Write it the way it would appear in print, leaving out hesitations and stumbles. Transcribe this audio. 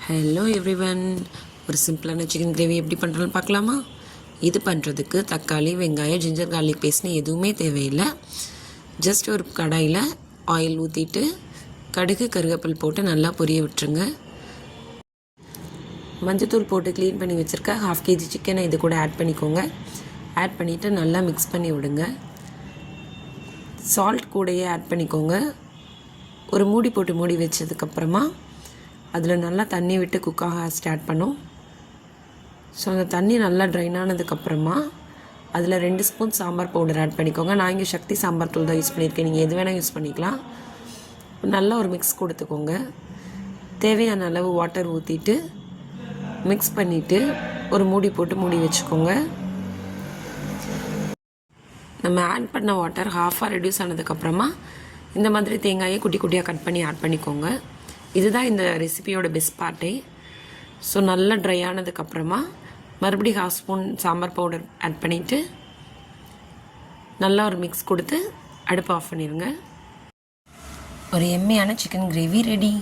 Hello everyone, ஒரு சிம்பிளான chicken gravy எப்படி பண்ணுறோன்னு பார்க்கலாமா? இது பண்ணுறதுக்கு தக்காளி, வெங்காயம், ஜிஞ்சர் கார்லிக் பேஸ்ட்னு எதுவுமே தேவையில்லை. ஜஸ்ட் ஒரு கடாயில் ஆயில் ஊற்றிட்டு கடுகு கருவேப்பில் போட்டு நல்லா பொரிய விட்டுருங்க. மஞ்சத்தூள் போட்டு க்ளீன் பண்ணி வச்சுருக்க 1/2 kg சிக்கனை இது கூட ஆட் பண்ணிக்கோங்க. ஆட் பண்ணிவிட்டு நல்லா மிக்ஸ் பண்ணி விடுங்க. சால்ட் கூடையே ஆட் பண்ணிக்கோங்க. ஒரு மூடி போட்டு மூடி வச்சதுக்கப்புறமா அதில் நல்லா தண்ணி விட்டு குக்காக ஸ்டார்ட் பண்ணும். ஸோ அந்த தண்ணி நல்லா ட்ரைன் ஆனதுக்கப்புறமா அதில் 2 ஸ்பூன் சாம்பார் பவுடர் ஆட் பண்ணிக்கோங்க. நான் இங்கே சக்தி சாம்பார் தூள் தான் யூஸ் பண்ணியிருக்கேன், நீங்கள் எது வேணால் யூஸ் பண்ணிக்கலாம். நல்லா ஒரு மிக்ஸ் கொடுத்துக்கோங்க. தேவையான அளவு வாட்டர் ஊற்றிட்டு மிக்ஸ் பண்ணிவிட்டு ஒரு மூடி போட்டு மூடி வச்சுக்கோங்க. நம்ம ஆட் பண்ண வாட்டர் ஹாஃபாக ரெடியூஸ் ஆனதுக்கப்புறமா இந்த மாதிரி தேங்காயை குட்டி குட்டியாக கட் பண்ணி ஆட் பண்ணிக்கோங்க. இதுதான் இந்த ரெசிபியோட பெஸ்ட் பார்ட்டே. ஸோ நல்லா ட்ரை ஆனதுக்கப்புறமா மறுபடியும் 1/2 ஸ்பூன் சாம்பார் பவுடர் ஆட் பண்ணிவிட்டு நல்லா ஒரு மிக்ஸ் கொடுத்து அடுப்பு ஆஃப் பண்ணிடுங்க. ஒரு எம்மியான சிக்கன் கிரேவி ரெடி.